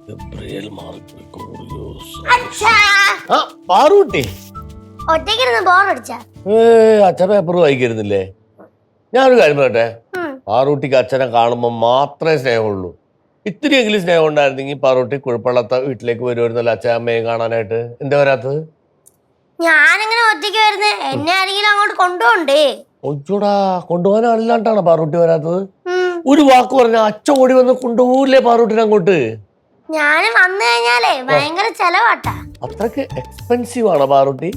Gabriel Parootty അച്ഛൻ paper വായിക്കരുന്നില്ലേ? ഞാനൊരു കാര്യം പറയട്ടെ, പാറൂട്ടിക്ക് അച്ഛനെ കാണുമ്പോ മാത്രമേ സ്നേഹമുള്ളൂ. ഇത്തിരിയെങ്കിലും സ്നേഹം ഉണ്ടായിരുന്നെങ്കിൽ പാറൂട്ടി കുഴപ്പമില്ലാത്ത വീട്ടിലേക്ക് വരുമായിരുന്നല്ലോ അച്ഛൻ അമ്മയെ കാണാനായിട്ട്. എന്താ വരാത്തത്? ഞാനിങ്ങനെ ഒറ്റയ്ക്ക് വരുന്നേ, എന്നെ ആരെങ്കിലും അങ്ങോട്ട് കൊണ്ടുപോണ്ടേ? ഒച്ചൂടാ, കൊണ്ടുപോകാനല്ലാണ്ടാണ് പാറൂട്ടി വരാത്തത്. ഒരു വാക്ക് പറഞ്ഞ അച്ഛൻ ഓടി വന്ന് കൊണ്ടുപോകില്ലേ പാറൂട്ടിനെ അങ്ങോട്ട്? ഞാൻ വന്നു കഴിഞ്ഞാലേ ഭയങ്കര ചെലവാട്ടാ. അത്രക്ക് എക്സ്പെൻസീവ് ആണോ പാറൂട്ടി?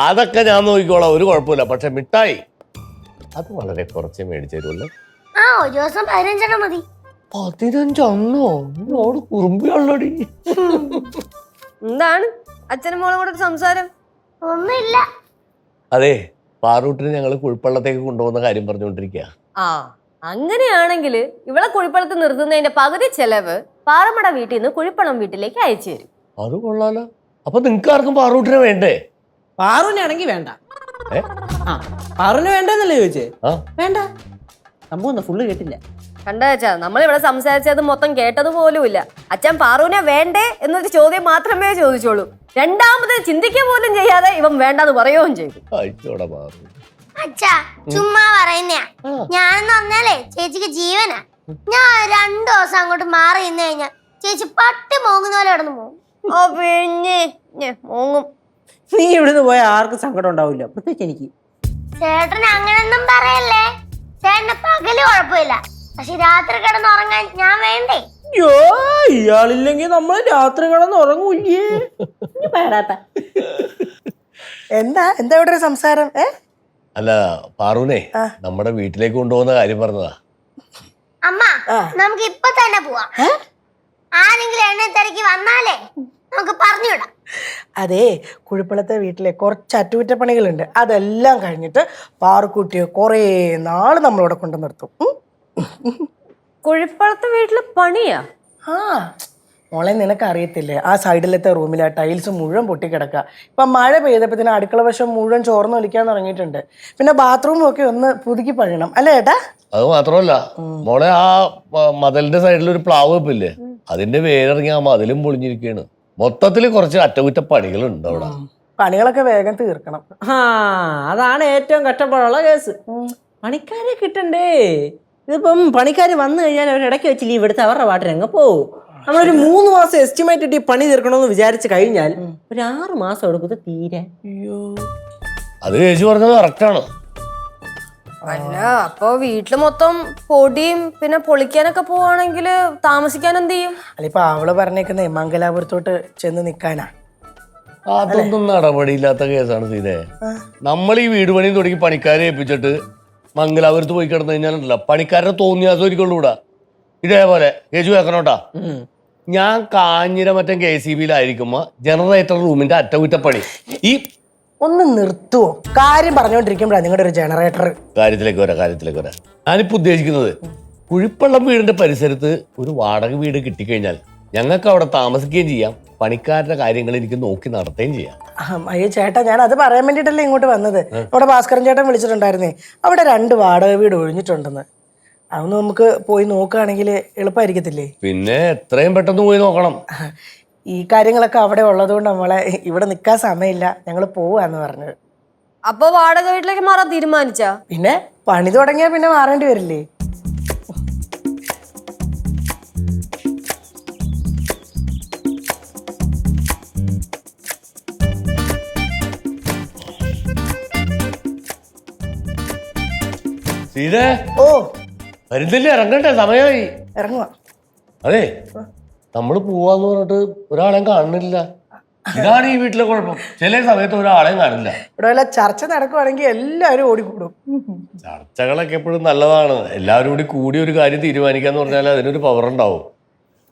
അതൊക്കെ ഞാൻ നോക്കിക്കോളാം, ഒരു കുഴപ്പമില്ല. പക്ഷെ മിഠായി അത് വളരെ കുറച്ചേ മേടിച്ചു തരുമല്ലോ. ഒരു ദിവസം 15 മതി. 15 കുറുമ്പിയാണല്ലോടി. എന്താണ് അച്ഛനും മോളും കൂടെ സംസാരം? ഒന്നുമില്ല. അതെ, പാറൂട്ടിനെ ഞങ്ങള് കുഴിപ്പള്ളത്തേക്ക് കൊണ്ടുപോകുന്ന കാര്യം പറഞ്ഞുകൊണ്ടിരിക്കുക. അങ്ങനെയാണെങ്കിൽ ഇവളെ കുഴിപ്പള്ളത്ത് നിർത്തുന്നതിന്റെ പകുതി ചെലവ് പാറമട വീട്ടിൽ നിന്ന് കുഴിപ്പള്ളം വീട്ടിലേക്ക് അയച്ചു തരും. അത് കൊള്ളാലോ. അപ്പൊ നിങ്ങൾക്ക് ആർക്കും പാറൂട്ടിനെ വേണ്ടേ? പാറുവിനാണെങ്കിൽ വേണ്ട. പാറുവിന് വേണ്ടെന്നല്ലേ ചോദിച്ചേ? വേണ്ട. സംഭവം ഫുള്ള് കേട്ടില്ല. കണ്ടാച്ചാ, നമ്മളിവിടെ സംസാരിച്ചത് മൊത്തം കേട്ടത് പോലുമില്ല. അച്ഛൻ പാറുവിനെ വേണ്ടേ എന്നൊരു ചോദ്യം മാത്രമേ ചോദിച്ചോളൂ. രണ്ടാമത് ചിന്തിക്കുക പോലും ചെയ്യാതെ ഇവൻ വേണ്ടെന്ന് പറയുകയും ചെയ്തു. അച്ഛാ ചുമ്മാ പറയുന്നയാ. ഞാനെന്ന് പറഞ്ഞാലേ ചേച്ചിക്ക് ജീവനാ. ഞാൻ 2 ദിവസം അങ്ങോട്ട് മാറി നിന്ന് കഴിഞ്ഞാ ചേച്ചി പട്ടി മോങ്ങുന്ന പോലെ കിടന്നു പോകും. പിന്നെ മോങ്ങും. നീ ഇവിടുന്ന് പോയാൽ ആർക്കും സങ്കടം ഉണ്ടാവില്ല, പ്രത്യേകിച്ച് എനിക്ക്. ചേട്ടൻ അങ്ങനൊന്നും പറയല്ലേ. ചേട്ടന് പകല് കുഴപ്പമില്ല, പക്ഷെ രാത്രി കിടന്നുറങ്ങാൻ ഞാൻ വേണ്ടേ? അയ്യോ, ഇയാളില്ലെങ്കിൽ നമ്മൾ രാത്രി കിടന്ന് ഉറങ്ങൂല്ലേ? എന്താ എന്താ ഇവിടെ ഒരു സംസാരം? അല്ല പാറൂനെ, നമ്മുടെ വീട്ടിലേക്ക് കൊണ്ടുപോകുന്ന കാര്യം പറഞ്ഞതാ. അമ്മ, നമുക്ക് ഇപ്പൊ തന്നെ പോവാം. ആരെങ്കിലും എണ്ണ തിരക്കി വന്നാലേ നമുക്ക് പറഞ്ഞുവിടാം. അതെ, കുഴിപ്പള്ളത്തെ വീട്ടിലെ കുറച്ച് അറ്റകുറ്റപ്പണികളുണ്ട്. അതെല്ലാം കഴിഞ്ഞിട്ട് പാറുക്കുട്ടിയെ കുറേ നാള് നമ്മളിവിടെ കൊണ്ടു നിർത്തും. കുഴിപ്പള്ളത്തെ വീട്ടില് പണിയാ? മോളെ, നിനക്ക് അറിയത്തില്ലേ, ആ സൈഡിലത്തെ റൂമിലെ ടൈൽസ് മുഴുവൻ പൊട്ടിക്കിടക്കുക. ഇപ്പൊ മഴ പെയ്തപ്പത്തിന് അടുക്കള വശം മുഴുവൻ ചോർന്ന് ഒലിക്കാൻ തുടങ്ങിയിട്ടുണ്ട്. പിന്നെ ബാത്റൂമും ഒക്കെ ഒന്ന് പുതുക്കി പഴയണം, അല്ലേ ഏട്ടാ? അത് മാത്രമല്ല മോളെ, ആ മതിലിന്റെ സൈഡിൽ ഒരു പ്ലാവ് വെപ്പില്ലേ, അതിന്റെ വേരിറങ്ങി ആ മതിലും പൊളിഞ്ഞിരിക്കുകയാണ്. മൊത്തത്തില് കുറച്ച് അറ്റകുറ്റപ്പണികളുണ്ട് അവിടെ. പണികളൊക്കെ വേഗം തീർക്കണം. അതാണ് ഏറ്റവും കഷ്ടപ്പാടുള്ള കേസ്. പണിക്കാരെ കിട്ടണ്ടേ? ഇതിപ്പം പണിക്കാർ വന്നു കഴിഞ്ഞാൽ അവർ ഇടയ്ക്ക് വെച്ച് ലീവ് എടുത്ത് അവരുടെ പാട്ടിരങ്ങ് പോവും. നമ്മളൊരു 3 മാസം എസ്റ്റിമേറ്റ് ഇട്ട് ഈ പണി തീർക്കണമെന്ന് വിചാരിച്ചു കഴിഞ്ഞാൽ ഒരു 6 മാസം എടുക്കുന്നത് തീരെ. അത് ചേച്ചി പറഞ്ഞത് കറക്റ്റാണ്. അല്ല, അപ്പൊ വീട്ടില് മൊത്തം പൊടിയും പിന്നെ പൊളിക്കാനൊക്കെ പോവാണെങ്കിൽ താമസിക്കാൻ എന്ത് ചെയ്യും? അല്ല, ഇപ്പൊ അവള് പറഞ്ഞേക്കുന്നേ മംഗലാപുരത്തോട്ട് ചെന്ന് നിക്കാനാ. അതൊന്നും നടപടിയില്ലാത്ത കേസാണ് സീതേ. നമ്മൾ ഈ വീട് പണി തുടങ്ങി പണിക്കാരെ ഏൽപ്പിച്ചിട്ട് മംഗലാപുരത്ത് പോയി കിടന്നു കഴിഞ്ഞാലുണ്ടല്ലോ, പണിക്കാരുടെ തോന്നിയാസം ഒരിക്കലൂടാ. ഇതേപോലെ കേജു കേൾക്കണോട്ടാ, ഞാൻ കാഞ്ഞിര മറ്റേ KCB-യിലായിരിക്കുമ്പോ ജനറേറ്റർ റൂമിന്റെ അറ്റകുറ്റപ്പണി. ഈ ഒന്ന് നിർത്തുവോ? കാര്യം പറഞ്ഞുകൊണ്ടിരിക്കുമ്പോഴാണ് നിങ്ങളുടെ ഒരു ജനറേറ്റർ. കാര്യത്തിലേക്ക് വരാം. ഞാനിപ്പോ ഉദ്ദേശിക്കുന്നത്, കുഴിപ്പള്ളം വീടിന്റെ പരിസരത്ത് ഒരു വാടക വീട് കിട്ടിക്കഴിഞ്ഞാൽ ഞങ്ങൾക്ക് അവിടെ താമസിക്കുകയും ചെയ്യാം, പണിക്കാരുടെ കാര്യങ്ങൾ എനിക്ക് നോക്കി നടത്തുകയും ചെയ്യാം. അയ്യോ ചേട്ടാ, ഞാൻ അത് പറയാൻ വേണ്ടിട്ടല്ലേ ഇങ്ങോട്ട് വന്നത്. അവിടെ ഭാസ്കരൻ ചേട്ടൻ വിളിച്ചിട്ടുണ്ടായിരുന്നേ, അവിടെ 2 വാടക വീട് ഒഴിഞ്ഞിട്ടുണ്ടെന്ന്. അതൊന്ന് നമുക്ക് പോയി നോക്കുകയാണെങ്കിൽ എളുപ്പമായിരിക്കത്തില്ലേ? പിന്നെ എത്രയും പെട്ടെന്ന് പോയി നോക്കണം. ഈ കാര്യങ്ങളൊക്കെ അവിടെ ഉള്ളതുകൊണ്ട് നമ്മളെ ഇവിടെ നിൽക്കാൻ സമയമില്ല, ഞങ്ങൾ പോവാന്ന് പറഞ്ഞത്. അപ്പൊ വാടക വീട്ടിലേക്ക് മാറാൻ തീരുമാനിച്ചാ? പിന്നെ പണി തുടങ്ങിയാൽ പിന്നെ മാറേണ്ടി വരില്ലേ? ഓ വരുന്നില്ലേ? ഇറങ്ങട്ടെ, സമയമായി. ഇറങ്ങുക. അതെ, നമ്മള് പോവാന്ന് പറഞ്ഞിട്ട് ഒരാളെയും കാണുന്നില്ല. ഇതാണ് ഈ വീട്ടിലെ കുഴപ്പം. ചില സമയത്ത് ഒരാളെയും കാണില്ല. ഇവിടെ വല്ല ചർച്ച നടക്കുവാണെങ്കിൽ എല്ലാവരും ഓടിക്കൂടും. ചർച്ചകളൊക്കെ എപ്പോഴും നല്ലതാണ്. എല്ലാവരും കൂടി ഒരു കാര്യം തീരുമാനിക്കാന്ന് പറഞ്ഞാൽ അതിനൊരു പവർ ഉണ്ടാവും.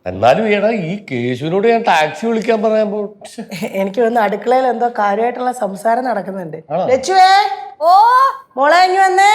എന്നാലും ഈടാ ഈ കേശുവിനോട് ഞാൻ ടാക്സി വിളിക്കാൻ പറയുമ്പോൾ എനിക്ക് വന്ന് അടുക്കളയിൽ എന്തോ കാര്യമായിട്ടുള്ള സംസാരം നടക്കുന്നുണ്ട്. ലച്ചുവേ, ഓ മോളെ ഇങ്ങ് വന്നേ.